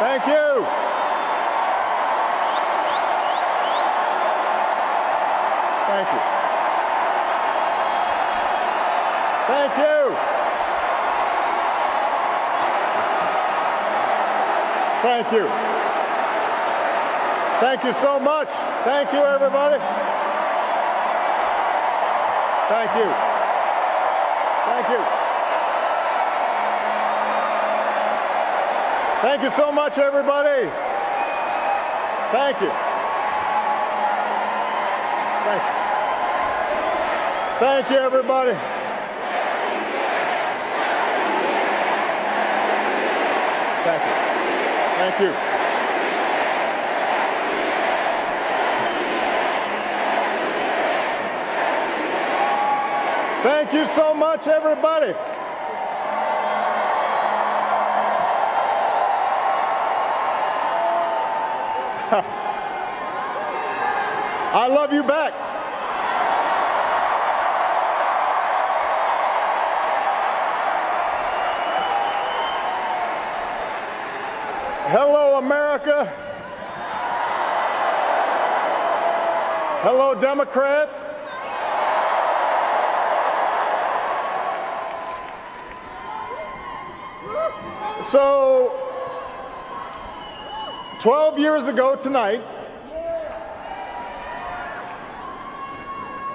Thank you. Thank you. Thank you. Thank you. Thank you so much. Thank you, everybody. Thank you. Thank you. Thank you so much, everybody. Thank you. Thank you. Thank you, everybody. Thank you. Thank you. Thank you so much, everybody. I love you back. Hello, America. Hello, Democrats. So, 12 years ago tonight,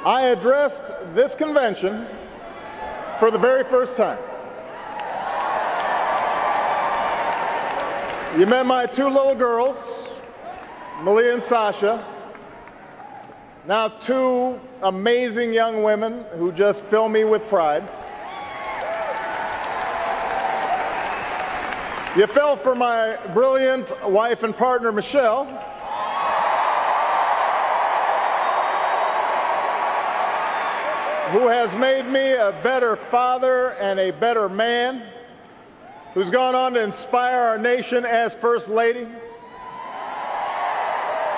I addressed this convention for the very first time. You met my two little girls, Malia and Sasha, now two amazing young women who just fill me with pride. You fell for my brilliant wife and partner, Michelle, who has made me a better father and a better man, who's gone on to inspire our nation as First Lady,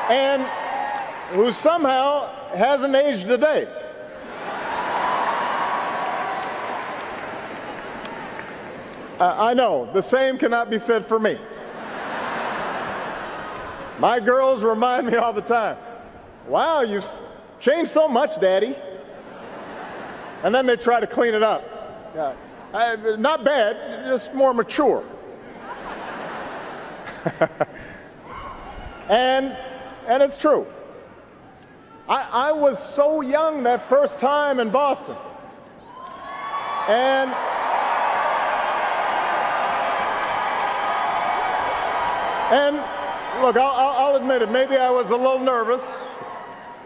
and who somehow hasn't aged a day. I know, the same cannot be said for me. My girls remind me all the time, wow, you've changed so much, Daddy. And then they try to clean it up. Not bad, just more mature. and it's true. I was so young that first time in Boston. And look, I'll admit it, maybe I was a little nervous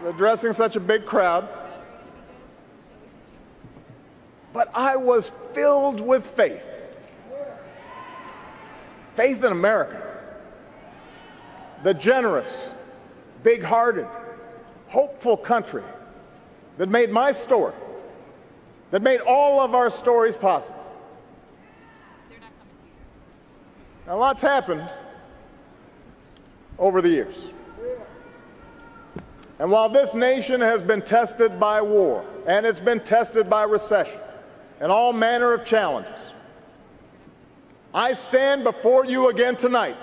addressing such a big crowd. But I was filled with faith. Faith in America. The generous, big-hearted, hopeful country that made my story, that made all of our stories possible. Now, lots happened over the years. And while this nation has been tested by war, and it's been tested by recession, and all manner of challenges, I stand before you again tonight,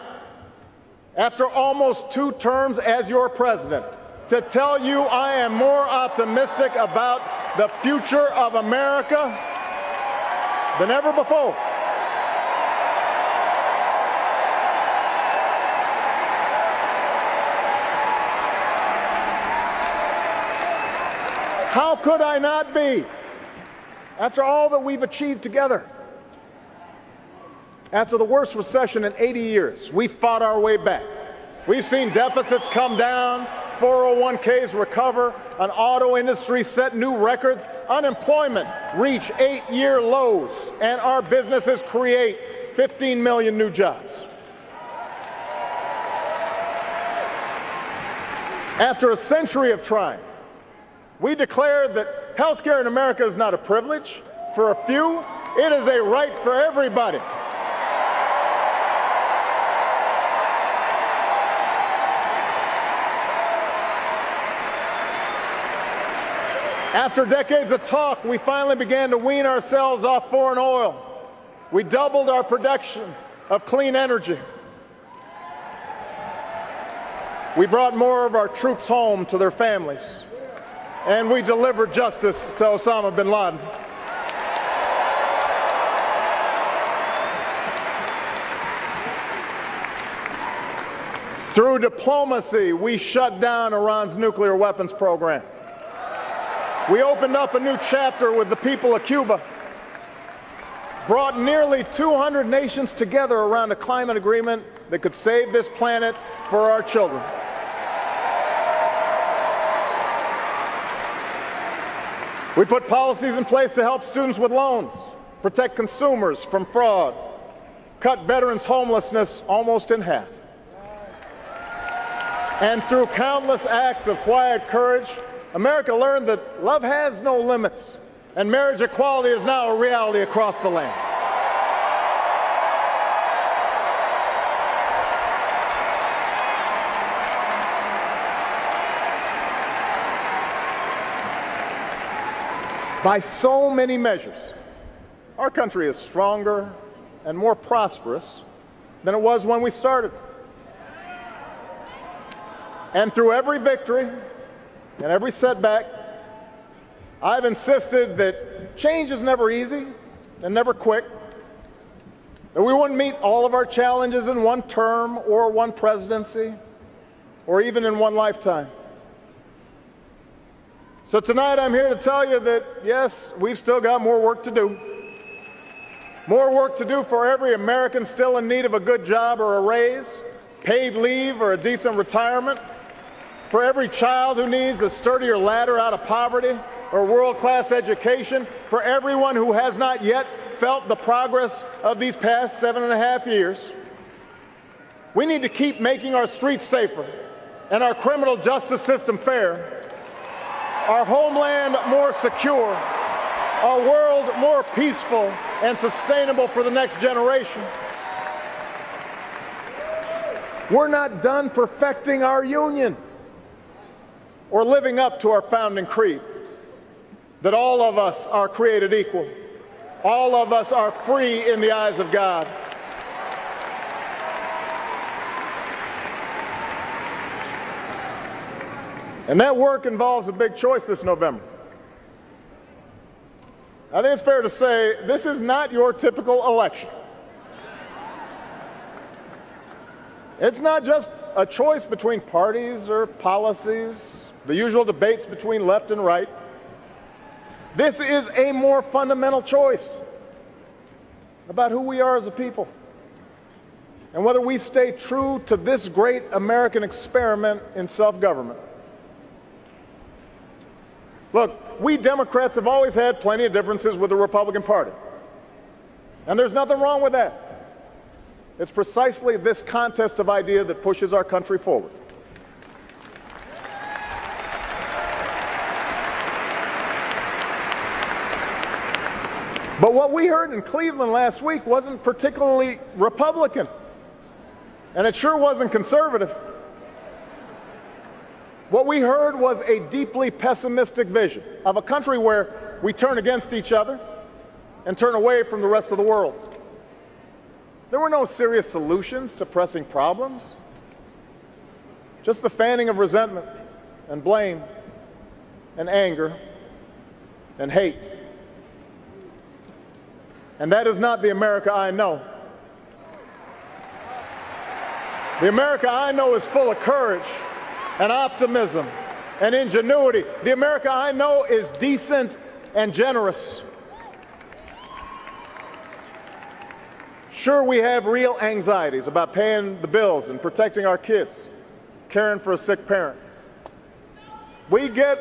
after almost 2 terms as your president, to tell you I am more optimistic about the future of America than ever before. How could I not be? After all that we've achieved together. After the worst recession in 80 years, we fought our way back. We've seen deficits come down, 401ks recover, an auto industry set new records, unemployment reach 8-year lows, and our businesses create 15 million new jobs. After a century of trying, we declared that health care in America is not a privilege for a few, it is a right for everybody. After decades of talk, we finally began to wean ourselves off foreign oil. We doubled our production of clean energy. We brought more of our troops home to their families. And we delivered justice to Osama bin Laden. Through diplomacy, we shut down Iran's nuclear weapons program. We opened up a new chapter with the people of Cuba, brought nearly 200 nations together around a climate agreement that could save this planet for our children. We put policies in place to help students with loans, protect consumers from fraud, cut veterans' homelessness almost in half. And through countless acts of quiet courage, America learned that love has no limits, and marriage equality is now a reality across the land. By so many measures, our country is stronger and more prosperous than it was when we started. And through every victory and every setback, I've insisted that change is never easy and never quick, that we wouldn't meet all of our challenges in one term or one presidency or even in one lifetime. So tonight I'm here to tell you that, yes, we've still got more work to do. More work to do for every American still in need of a good job or a raise, paid leave or a decent retirement, for every child who needs a sturdier ladder out of poverty or world-class education, for everyone who has not yet felt the progress of these past 7.5 years. We need to keep making our streets safer and our criminal justice system fair, our homeland more secure, our world more peaceful and sustainable for the next generation. We're not done perfecting our union or living up to our founding creed, that all of us are created equal. All of us are free in the eyes of God. And that work involves a big choice this November. I think it's fair to say this is not your typical election. It's not just a choice between parties or policies, the usual debates between left and right. This is a more fundamental choice about who we are as a people and whether we stay true to this great American experiment in self-government. Look, we Democrats have always had plenty of differences with the Republican Party, and there's nothing wrong with that. It's precisely this contest of ideas that pushes our country forward. But what we heard in Cleveland last week wasn't particularly Republican, and it sure wasn't conservative. What we heard was a deeply pessimistic vision of a country where we turn against each other and turn away from the rest of the world. There were no serious solutions to pressing problems, just the fanning of resentment and blame and anger and hate. And that is not the America I know. The America I know is full of courage and optimism and ingenuity. The America I know is decent and generous. Sure, we have real anxieties about paying the bills and protecting our kids, caring for a sick parent. We get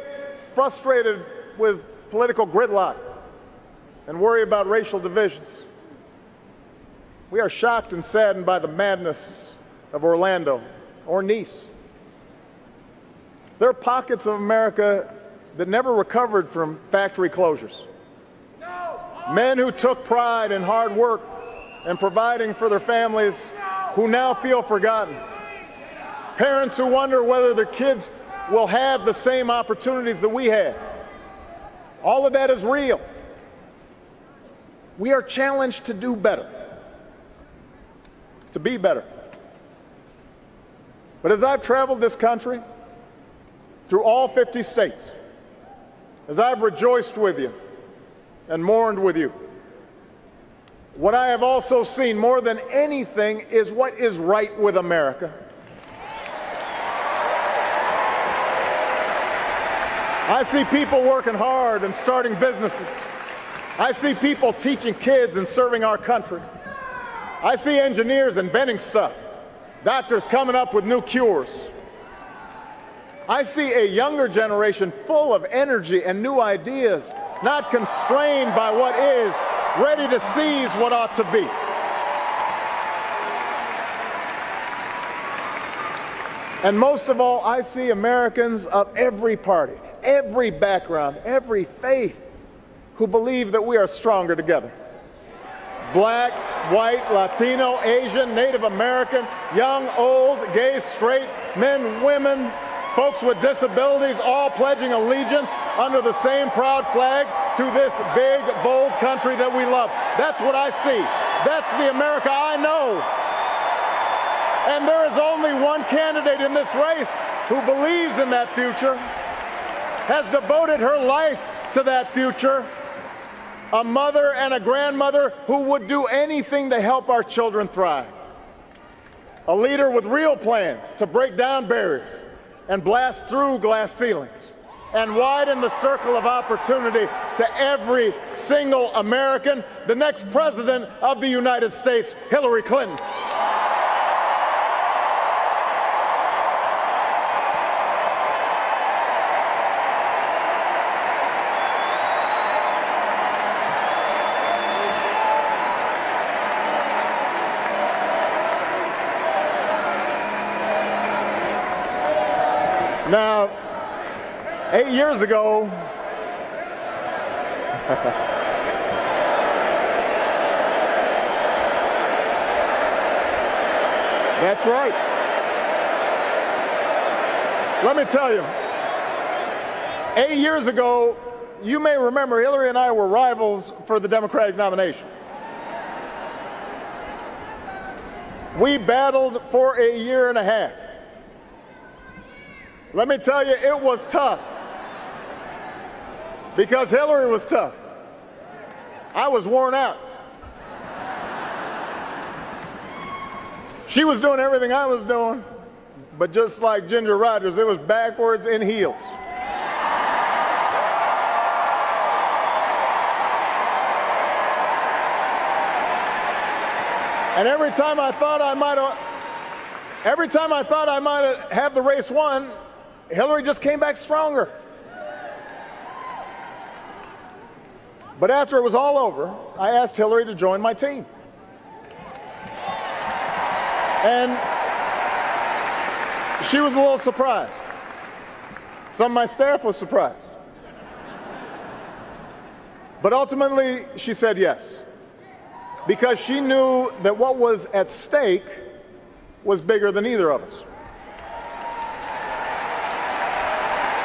frustrated with political gridlock and worry about racial divisions. We are shocked and saddened by the madness of Orlando or Nice. There are pockets of America that never recovered from factory closures. Men who took pride in hard work and providing for their families who now feel forgotten. Parents who wonder whether their kids will have the same opportunities that we had. All of that is real. We are challenged to do better, to be better. But as I've traveled this country, through all 50 states, as I've rejoiced with you and mourned with you, what I have also seen more than anything is what is right with America. I see people working hard and starting businesses. I see people teaching kids and serving our country. I see engineers inventing stuff, doctors coming up with new cures. I see a younger generation full of energy and new ideas, not constrained by what is, ready to seize what ought to be. And most of all, I see Americans of every party, every background, every faith, who believe that we are stronger together. Black, white, Latino, Asian, Native American, young, old, gay, straight, men, women, folks with disabilities, all pledging allegiance under the same proud flag to this big, bold country that we love. That's what I see. That's the America I know. And there is only one candidate in this race who believes in that future, has devoted her life to that future, a mother and a grandmother who would do anything to help our children thrive. A leader with real plans to break down barriers and blast through glass ceilings and widen the circle of opportunity to every single American, the next president of the United States, Hillary Clinton. Now, 8 years ago, that's right. Let me tell you, 8 years ago, you may remember Hillary and I were rivals for the Democratic nomination. We battled for a year and a half. Let me tell you, it was tough, because Hillary was tough. I was worn out. She was doing everything I was doing, but just like Ginger Rogers, it was backwards in heels. And every time I thought I might have the race won, Hillary just came back stronger. But after it was all over, I asked Hillary to join my team. And she was a little surprised. Some of my staff was surprised. But ultimately, she said yes, because she knew that what was at stake was bigger than either of us.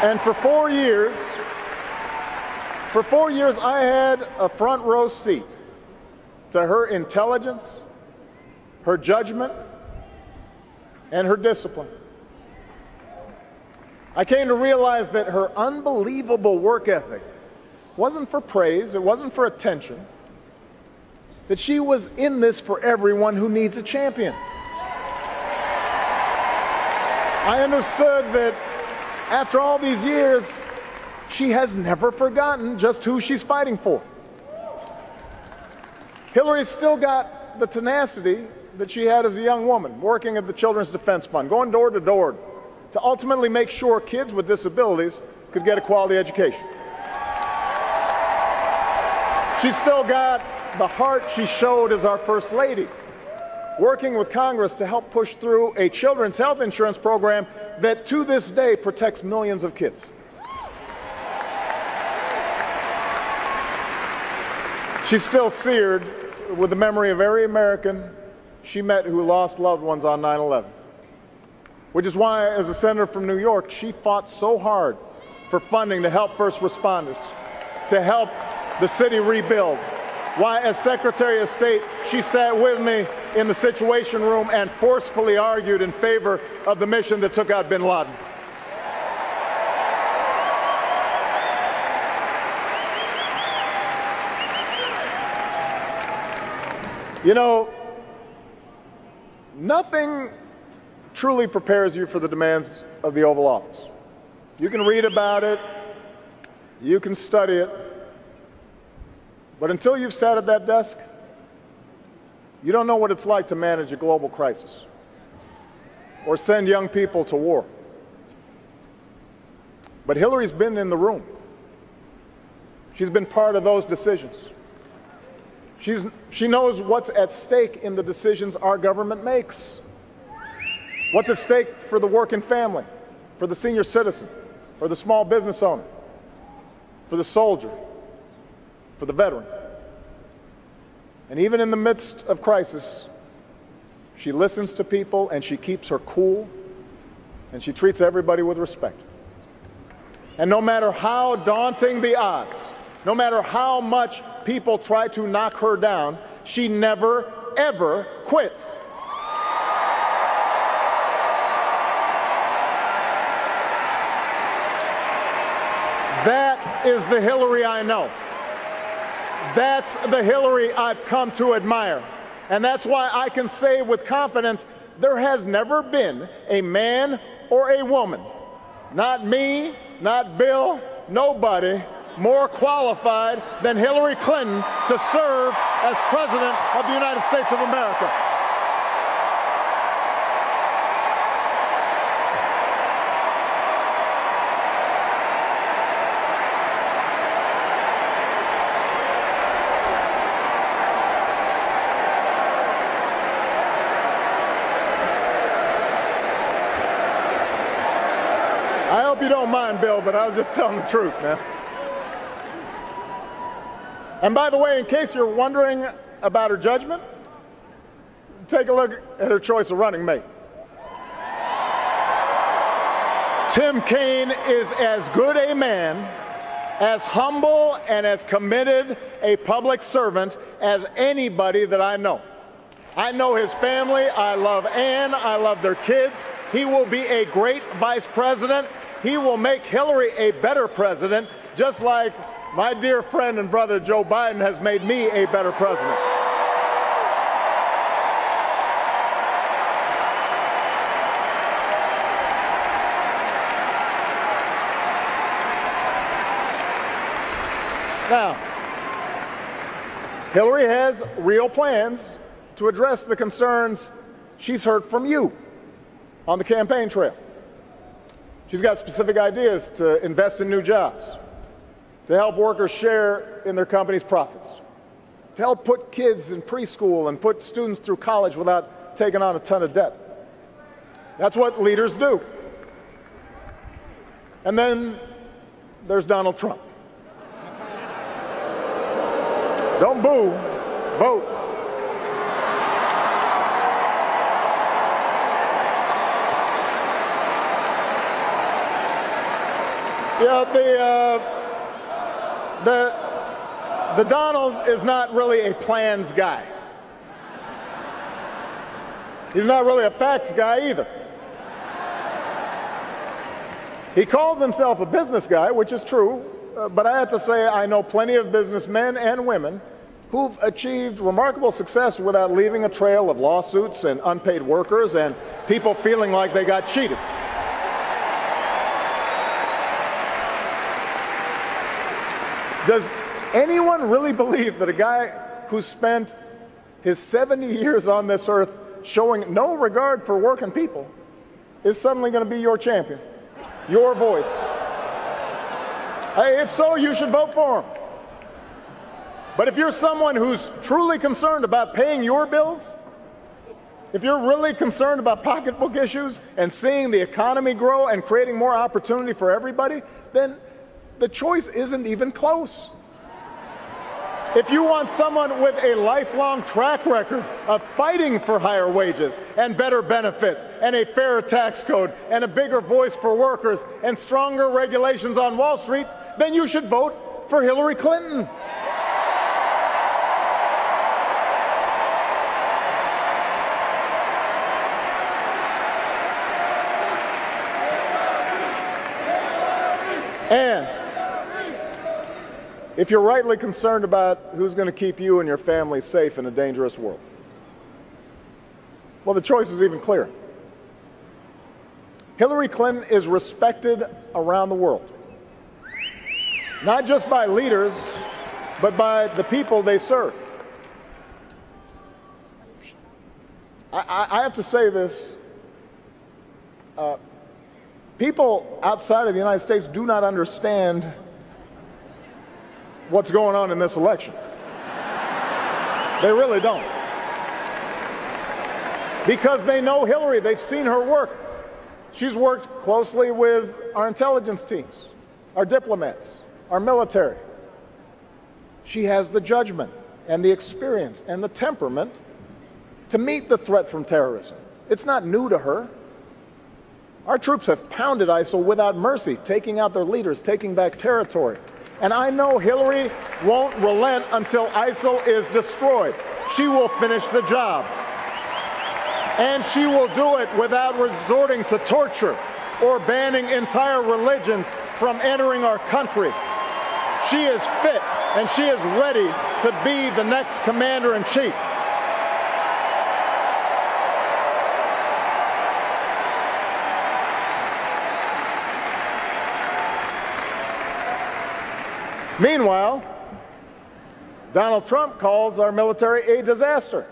And for 4 years, I had a front row seat to her intelligence, her judgment, and her discipline. I came to realize that her unbelievable work ethic wasn't for praise, it wasn't for attention, that she was in this for everyone who needs a champion. I understood that after all these years, she has never forgotten just who she's fighting for. Hillary's still got the tenacity that she had as a young woman, working at the Children's Defense Fund, going door to door to ultimately make sure kids with disabilities could get a quality education. She's still got the heart she showed as our First Lady, working with Congress to help push through a children's health insurance program that to this day protects millions of kids. She's still seared with the memory of every American she met who lost loved ones on 9/11, which is why, as a senator from New York, she fought so hard for funding to help first responders, to help the city rebuild, why, as Secretary of State, she sat with me in the Situation Room and forcefully argued in favor of the mission that took out bin Laden. You know, nothing truly prepares you for the demands of the Oval Office. You can read about it, you can study it, but until you've sat at that desk, you don't know what it's like to manage a global crisis or send young people to war. But Hillary's been in the room. She's been part of those decisions. She knows what's at stake in the decisions our government makes. What's at stake for the working family, for the senior citizen, for the small business owner, for the soldier, for the veteran. And even in the midst of crisis, she listens to people and she keeps her cool and she treats everybody with respect. And no matter how daunting the odds, no matter how much people try to knock her down, she never, ever quits. That is the Hillary I know. That's the Hillary I've come to admire. And that's why I can say with confidence, there has never been a man or a woman, not me, not Bill, nobody, more qualified than Hillary Clinton to serve as President of the United States of America. I hope you don't mind, Bill, but I was just telling the truth, man. And by the way, in case you're wondering about her judgment, take a look at her choice of running mate. Tim Kaine is as good a man, as humble and as committed a public servant as anybody that I know. I know his family. I love Ann. I love their kids. He will be a great vice president. He will make Hillary a better president, just like my dear friend and brother Joe Biden has made me a better president. Now, Hillary has real plans to address the concerns she's heard from you on the campaign trail. She's got specific ideas to invest in new jobs, to help workers share in their company's profits, to help put kids in preschool and put students through college without taking on a ton of debt. That's what leaders do. And then there's Donald Trump. Don't boo, vote. Yeah, the Donald is not really a plans guy. He's not really a facts guy either. He calls himself a business guy, which is true, but I have to say I know plenty of businessmen and women who've achieved remarkable success without leaving a trail of lawsuits and unpaid workers and people feeling like they got cheated. Does anyone really believe that a guy who spent his 70 years on this earth showing no regard for working people is suddenly going to be your champion, your voice? If so, you should vote for him. But if you're someone who's truly concerned about paying your bills, if you're really concerned about pocketbook issues and seeing the economy grow and creating more opportunity for everybody, then the choice isn't even close. If you want someone with a lifelong track record of fighting for higher wages and better benefits and a fairer tax code and a bigger voice for workers and stronger regulations on Wall Street, then you should vote for Hillary Clinton. And if you're rightly concerned about who's going to keep you and your family safe in a dangerous world, well, the choice is even clearer. Hillary Clinton is respected around the world, not just by leaders, but by the people they serve. I have to say this. People outside of the United States do not understand what's going on in this election. They really don't. Because they know Hillary, they've seen her work. She's worked closely with our intelligence teams, our diplomats, our military. She has the judgment and the experience and the temperament to meet the threat from terrorism. It's not new to her. Our troops have pounded ISIL without mercy, taking out their leaders, taking back territory. And I know Hillary won't relent until ISIL is destroyed. She will finish the job. And she will do it without resorting to torture or banning entire religions from entering our country. She is fit and she is ready to be the next commander-in-chief. Meanwhile, Donald Trump calls our military a disaster.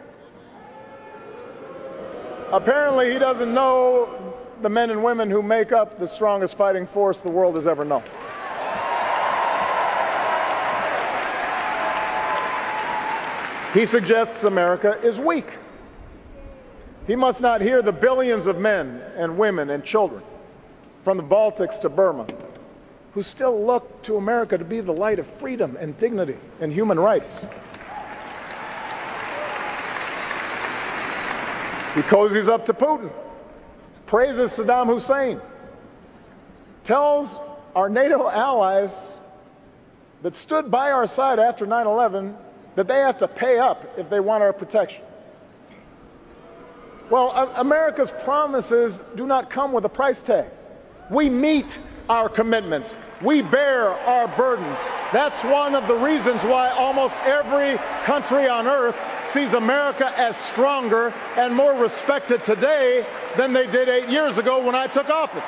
Apparently, he doesn't know the men and women who make up the strongest fighting force the world has ever known. He suggests America is weak. He must not hear the billions of men and women and children from the Baltics to Burma who still look to America to be the light of freedom and dignity and human rights. He cozies up to Putin, praises Saddam Hussein, tells our NATO allies that stood by our side after 9/11 that they have to pay up if they want our protection. Well, America's promises do not come with a price tag. We meet our commitments. We bear our burdens. That's one of the reasons why almost every country on earth sees America as stronger and more respected today than they did 8 years ago when I took office.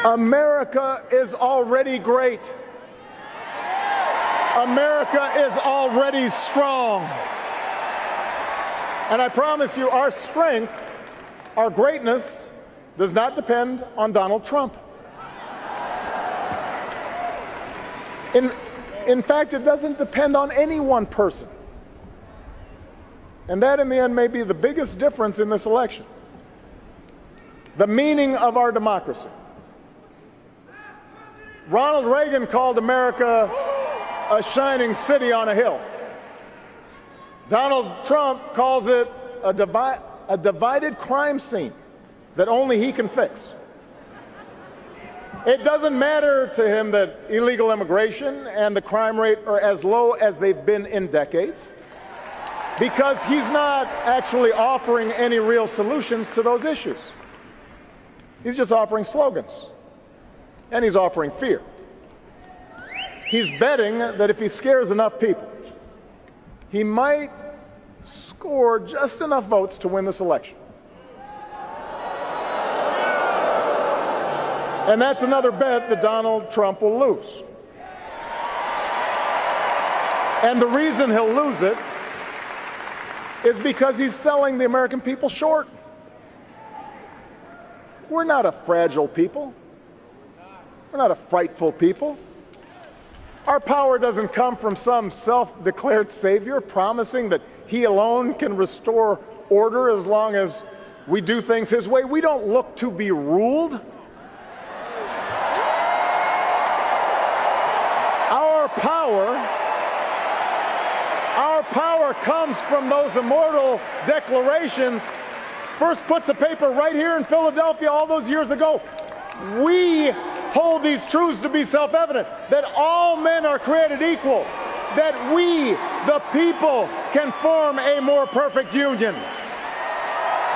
America is already great. America is already strong. And I promise you, our strength, our greatness, does not depend on Donald Trump. In fact, it doesn't depend on any one person. And that, in the end, may be the biggest difference in this election. The meaning of our democracy. Ronald Reagan called America a shining city on a hill. Donald Trump calls it a divided crime scene that only he can fix. It doesn't matter to him that illegal immigration and the crime rate are as low as they've been in decades, because he's not actually offering any real solutions to those issues. He's just offering slogans, and he's offering fear. He's betting that if he scares enough people, he might score just enough votes to win this election. And that's another bet that Donald Trump will lose. And the reason he'll lose it is because he's selling the American people short. We're not a fragile people. We're not a frightful people. Our power doesn't come from some self-declared savior promising that he alone can restore order as long as we do things his way. We don't look to be ruled. Our power comes from those immortal declarations first put to paper right here in Philadelphia all those years ago. We hold these truths to be self-evident, that all men are created equal, that we, the people, can form a more perfect union.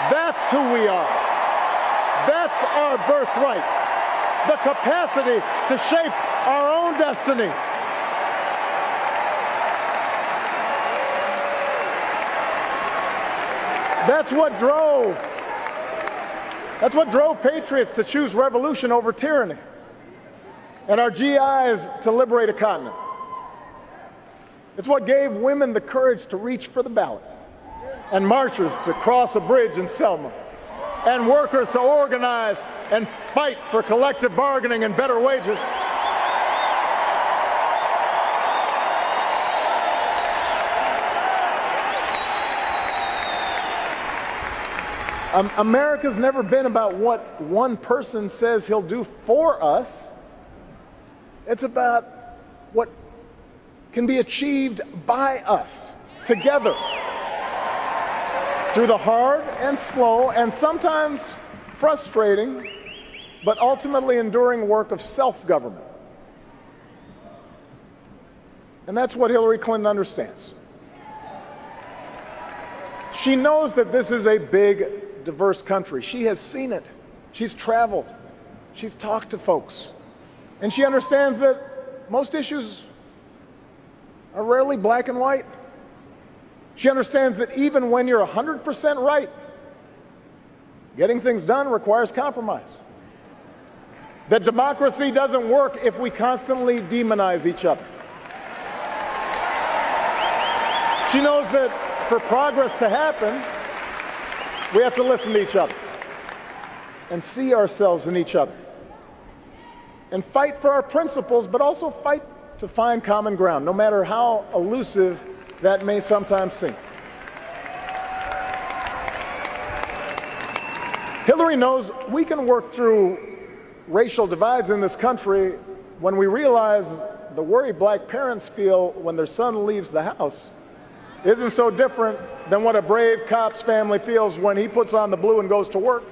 That's who we are. That's our birthright. The capacity to shape our own destiny. That's what drove patriots to choose revolution over tyranny, and our GIs to liberate a continent. It's what gave women the courage to reach for the ballot, and marchers to cross a bridge in Selma, and workers to organize and fight for collective bargaining and better wages. America's never been about what one person says he'll do for us. It's about what can be achieved by us together through the hard and slow and sometimes frustrating, but ultimately enduring work of self-government. And that's what Hillary Clinton understands. She knows that this is a big, diverse country. She has seen it. She's traveled. She's talked to folks. And she understands that most issues are rarely black and white. She understands that even when you're 100% right, getting things done requires compromise. That democracy doesn't work if we constantly demonize each other. She knows that for progress to happen, we have to listen to each other and see ourselves in each other and fight for our principles, but also fight to find common ground, no matter how elusive that may sometimes seem. Hillary knows we can work through racial divides in this country when we realize the worry black parents feel when their son leaves the house isn't so different than what a brave cop's family feels when he puts on the blue and goes to work.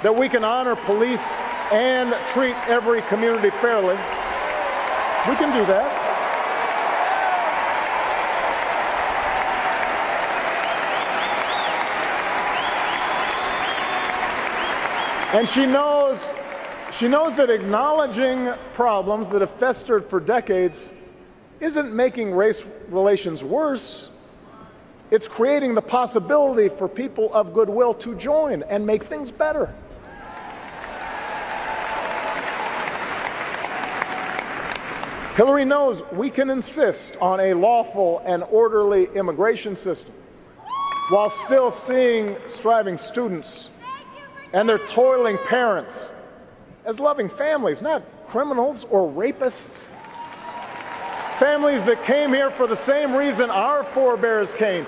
That we can honor police and treat every community fairly. We can do that. And she knows that acknowledging problems that have festered for decades isn't making race relations worse. It's creating the possibility for people of goodwill to join and make things better. Hillary knows we can insist on a lawful and orderly immigration system while still seeing striving students and their toiling parents as loving families, not criminals or rapists. Families that came here for the same reason our forebears came,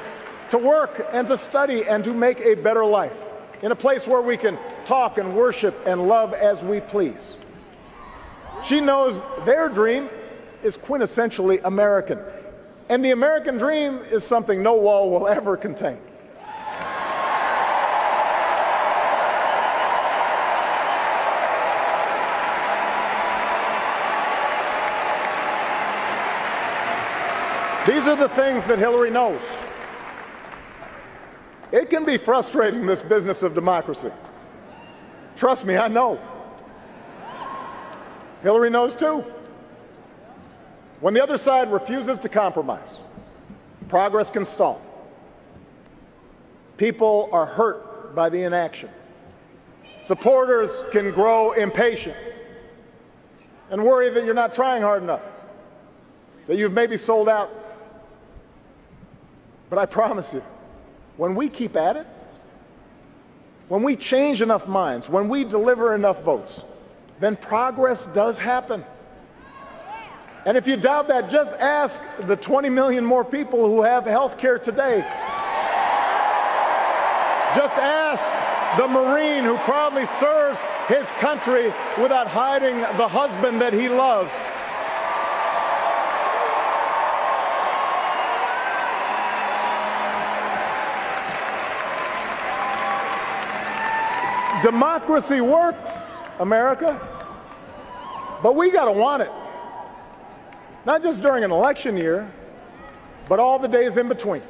to work and to study and to make a better life in a place where we can talk and worship and love as we please. She knows their dream is quintessentially American, and the American dream is something no wall will ever contain. These are the things that Hillary knows. It can be frustrating, this business of democracy. Trust me, I know. Hillary knows too. When the other side refuses to compromise, progress can stall. People are hurt by the inaction. Supporters can grow impatient and worry that you're not trying hard enough, that you've maybe sold out. But I promise you, when we keep at it, when we change enough minds, when we deliver enough votes, then progress does happen. And if you doubt that, just ask the 20 million more people who have health care today. Just ask the Marine who proudly serves his country without hiding the husband that he loves. Democracy works, America, but we got to want it. Not just during an election year, but all the days in between.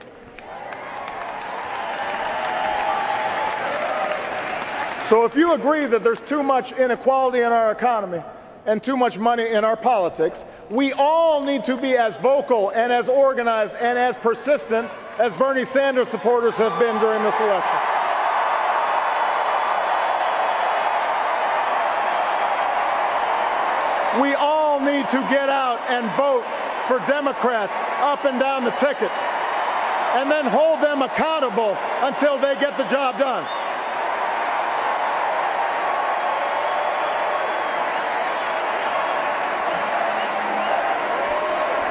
So if you agree that there's too much inequality in our economy and too much money in our politics, we all need to be as vocal and as organized and as persistent as Bernie Sanders supporters have been during this election. We all need to get out and vote for Democrats up and down the ticket, and then hold them accountable until they get the job done.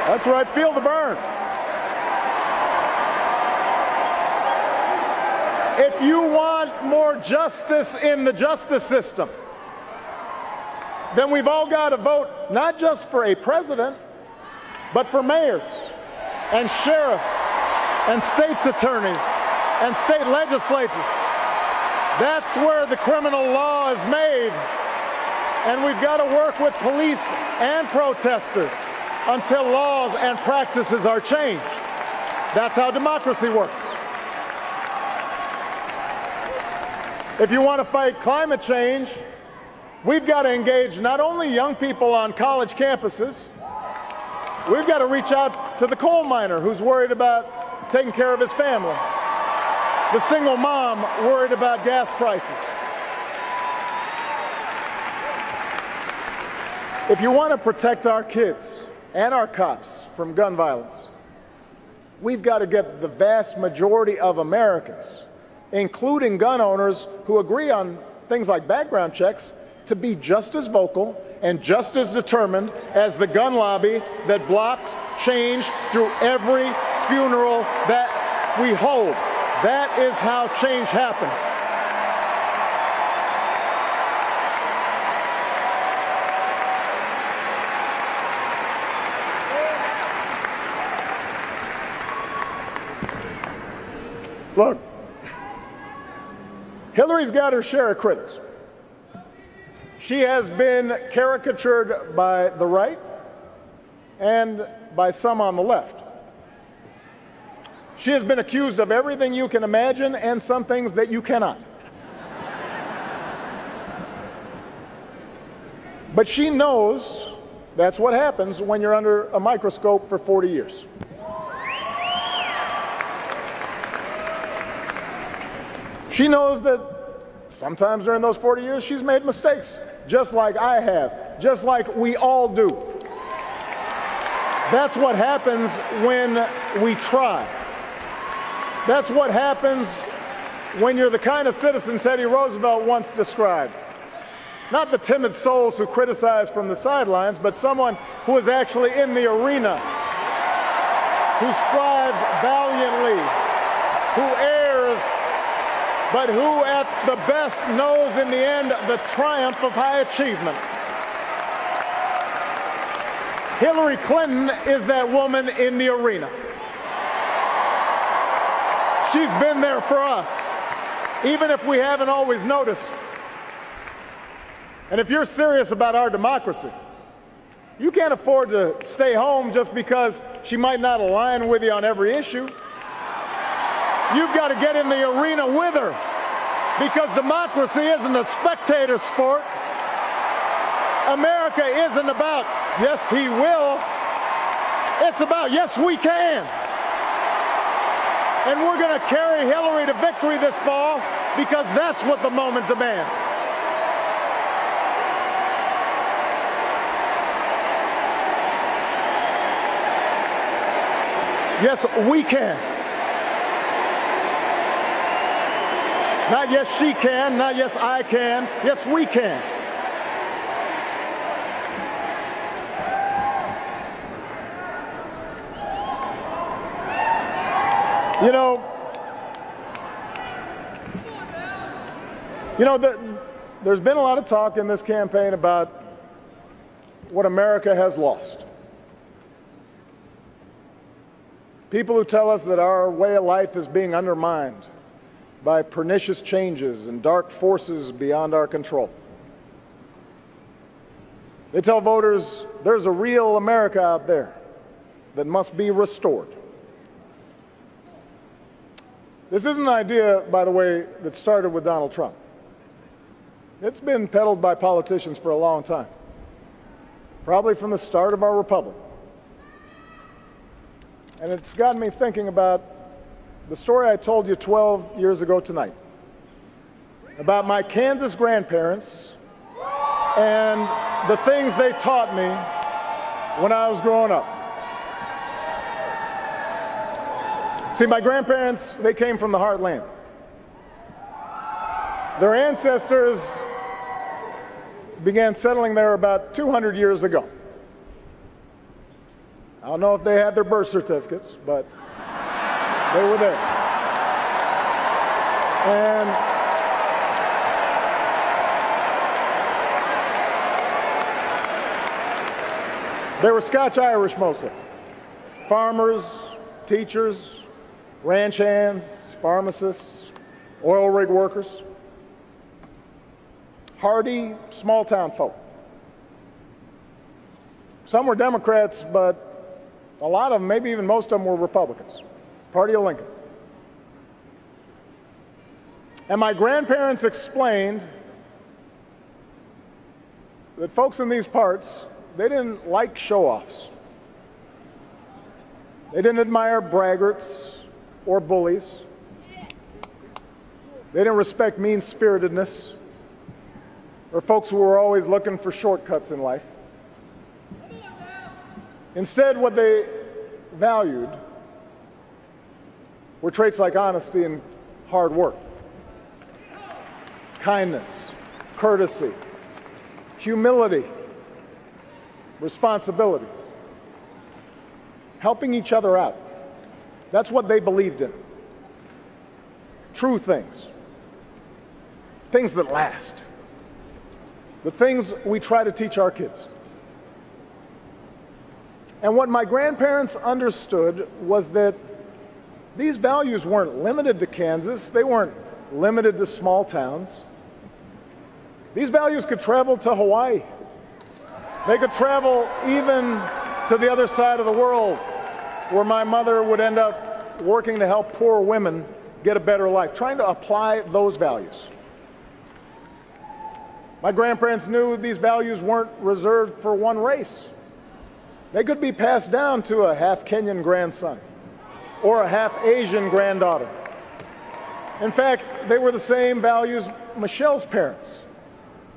That's right, feel the burn. If you want more justice in the justice system, then we've all got to vote not just for a president, but for mayors and sheriffs and state's attorneys and state legislatures. That's where the criminal law is made. And we've got to work with police and protesters until laws and practices are changed. That's how democracy works. If you want to fight climate change, we've got to engage not only young people on college campuses, we've got to reach out to the coal miner who's worried about taking care of his family, the single mom worried about gas prices. If you want to protect our kids and our cops from gun violence, we've got to get the vast majority of Americans, including gun owners who agree on things like background checks, to be just as vocal and just as determined as the gun lobby that blocks change through every funeral that we hold. That is how change happens. Look, Hillary's got her share of critics. She has been caricatured by the right and by some on the left. She has been accused of everything you can imagine and some things that you cannot. But she knows that's what happens when you're under a microscope for 40 years. She knows that sometimes during those 40 years she's made mistakes, just like I have, just like we all do. That's what happens when we try. That's what happens when you're the kind of citizen Teddy Roosevelt once described. Not the timid souls who criticize from the sidelines, but someone who is actually in the arena, who strives valiantly, who errs, but who at the best knows in the end the triumph of high achievement. Hillary Clinton is that woman in the arena. She's been there for us, even if we haven't always noticed. And if you're serious about our democracy, you can't afford to stay home just because she might not align with you on every issue. You've got to get in the arena with her, because democracy isn't a spectator sport. America isn't about, yes, he will. It's about, yes, we can. And we're going to carry Hillary to victory this fall because that's what the moment demands. Yes, we can. Not yes, she can, not yes, I can. Yes, we can. There's been a lot of talk in this campaign about what America has lost. People who tell us that our way of life is being undermined by pernicious changes and dark forces beyond our control. They tell voters there's a real America out there that must be restored. This isn't an idea, by the way, that started with Donald Trump. It's been peddled by politicians for a long time, probably from the start of our republic. And it's gotten me thinking about the story I told you 12 years ago tonight, about my Kansas grandparents and the things they taught me when I was growing up. See, my grandparents, they came from the heartland. Their ancestors began settling there about 200 years ago. I don't know if they had their birth certificates, but they were there. And they were Scotch-Irish mostly. Farmers, teachers, ranch hands, pharmacists, oil rig workers. Hardy, small-town folk. Some were Democrats, but a lot of them, maybe even most of them, were Republicans. Party of Lincoln. And my grandparents explained that folks in these parts, they didn't like show-offs. They didn't admire braggarts or bullies. They didn't respect mean-spiritedness or folks who were always looking for shortcuts in life. Instead, what they valued were traits like honesty and hard work, kindness, courtesy, humility, responsibility, helping each other out. That's what they believed in. True things. Things that last. The things we try to teach our kids. And what my grandparents understood was that these values weren't limited to Kansas. They weren't limited to small towns. These values could travel to Hawaii. They could travel even to the other side of the world, where my mother would end up working to help poor women get a better life, trying to apply those values. My grandparents knew these values weren't reserved for one race. They could be passed down to a half Kenyan grandson or a half Asian granddaughter. In fact, they were the same values Michelle's parents,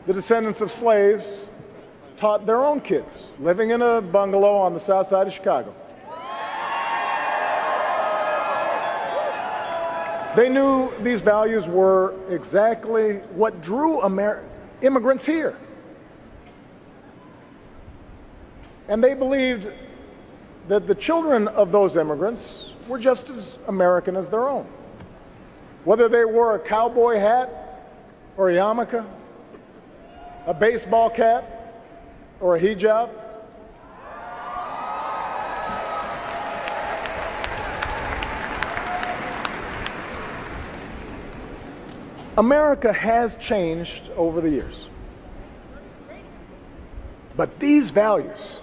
the descendants of slaves, taught their own kids living in a bungalow on the south side of Chicago. They knew these values were exactly what drew immigrants here. And they believed that the children of those immigrants were just as American as their own. Whether they wore a cowboy hat or a yarmulke, a baseball cap or a hijab. America has changed over the years. But these values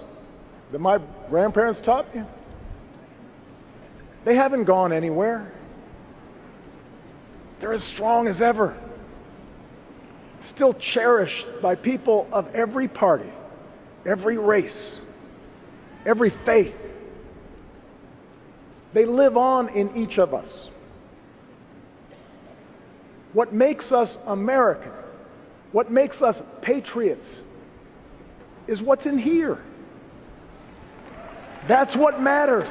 that my grandparents taught me, they haven't gone anywhere. They're as strong as ever. Still cherished by people of every party, every race, every faith. They live on in each of us. What makes us American, what makes us patriots, is what's in here. That's what matters.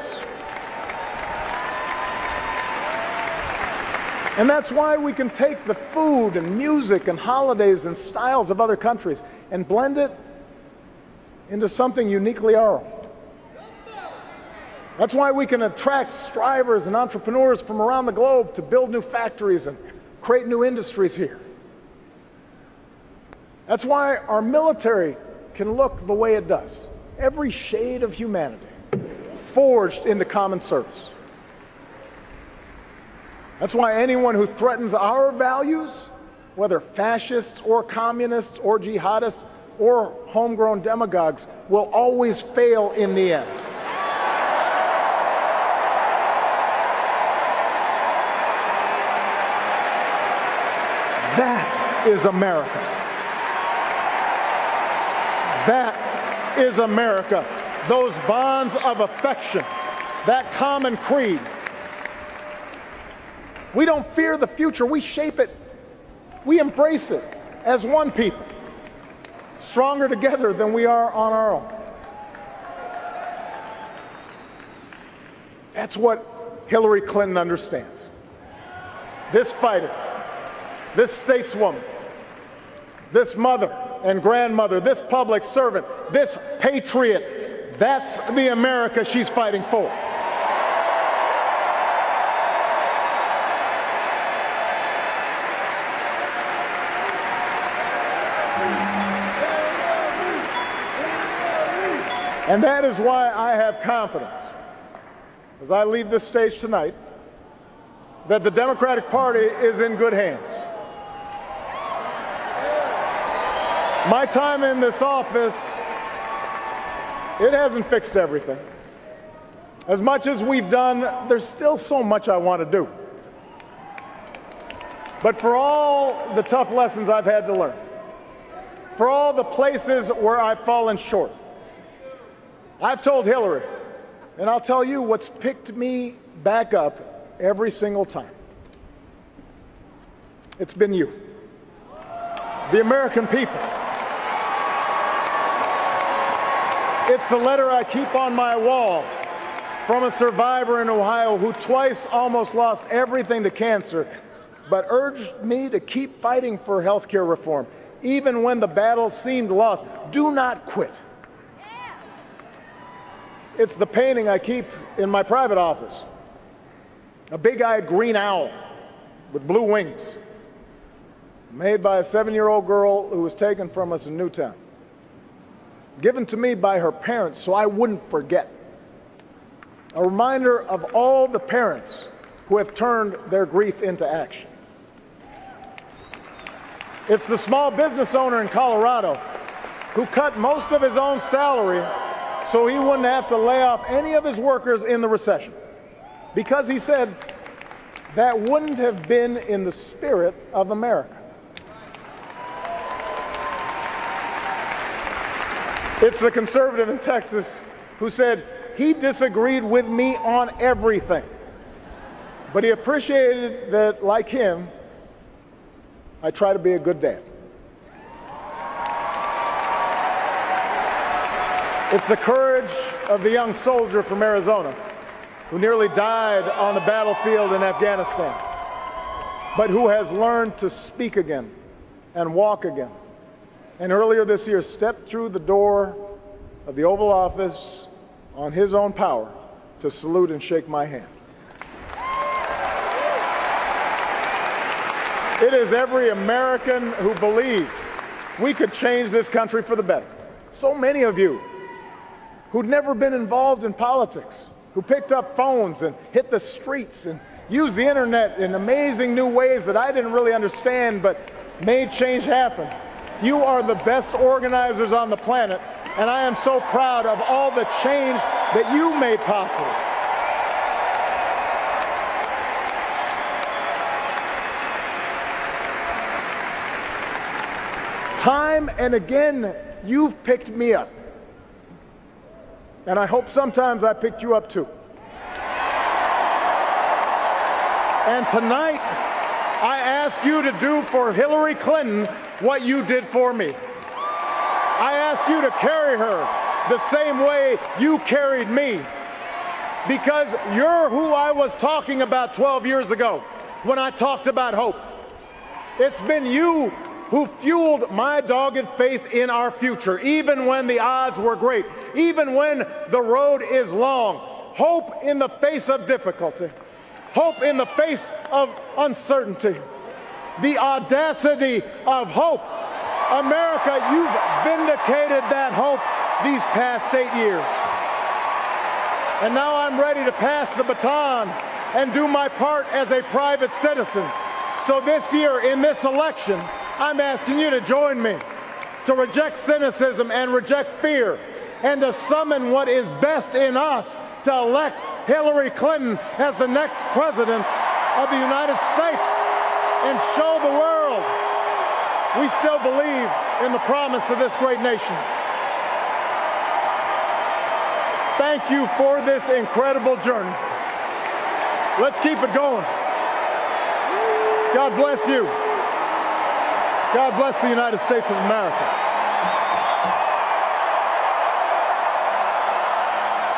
And that's why we can take the food and music and holidays and styles of other countries and blend it into something uniquely our own. That's why we can attract strivers and entrepreneurs from around the globe to build new factories and create new industries here. That's why our military can look the way it does. Every shade of humanity forged into common service. That's why anyone who threatens our values, whether fascists or communists or jihadists or homegrown demagogues, will always fail in the end. is America. That is America. Those bonds of affection, that common creed. We don't fear the future, we shape it. We embrace it as one people, stronger together than we are on our own. That's what Hillary Clinton understands. This fighter, this stateswoman, this mother and grandmother, this public servant, this patriot, that's the America she's fighting for. And that is why I have confidence, as I leave this stage tonight, that the Democratic Party is in good hands. My time in this office, it hasn't fixed everything. As much as we've done, there's still so much I want to do. But for all the tough lessons I've had to learn, for all the places where I've fallen short, I've told Hillary, and I'll tell you what's picked me back up every single time. It's been you, the American people. It's the letter I keep on my wall from a survivor in Ohio who twice almost lost everything to cancer, but urged me to keep fighting for health care reform, even when the battle seemed lost. Do not quit. It's the painting I keep in my private office, a big-eyed green owl with blue wings, made by a 7-year-old girl who was taken from us in Newtown, given to me by her parents so I wouldn't forget. A reminder of all the parents who have turned their grief into action. It's the small business owner in Colorado who cut most of his own salary so he wouldn't have to lay off any of his workers in the recession, because he said that wouldn't have been in the spirit of America. It's the conservative in Texas who said he disagreed with me on everything, but he appreciated that, like him, I try to be a good dad. It's the courage of the young soldier from Arizona who nearly died on the battlefield in Afghanistan, but who has learned to speak again and walk again. And earlier this year, stepped through the door of the Oval Office on his own power to salute and shake my hand. It is every American who believed we could change this country for the better. So many of you who'd never been involved in politics, who picked up phones and hit the streets and used the internet in amazing new ways that I didn't really understand but made change happen. You are the best organizers on the planet, and I am so proud of all the change that you made possible. Time and again, you've picked me up. And I hope sometimes I picked you up too. And tonight, I ask you to do for Hillary Clinton what you did for me. I ask you to carry her the same way you carried me, because you're who I was talking about 12 years ago when I talked about hope. It's been you who fueled my dogged faith in our future, even when the odds were great, even when the road is long. Hope in the face of difficulty, hope in the face of uncertainty, the audacity of hope. America, you've vindicated that hope these past 8 years. And now I'm ready to pass the baton and do my part as a private citizen. So this year, in this election, I'm asking you to join me to reject cynicism and reject fear, and to summon what is best in us to elect Hillary Clinton as the next president of the United States and show the world We still believe in the promise of this great nation. Thank you for this incredible journey. Let's keep it going. God bless you. God bless the United States of America.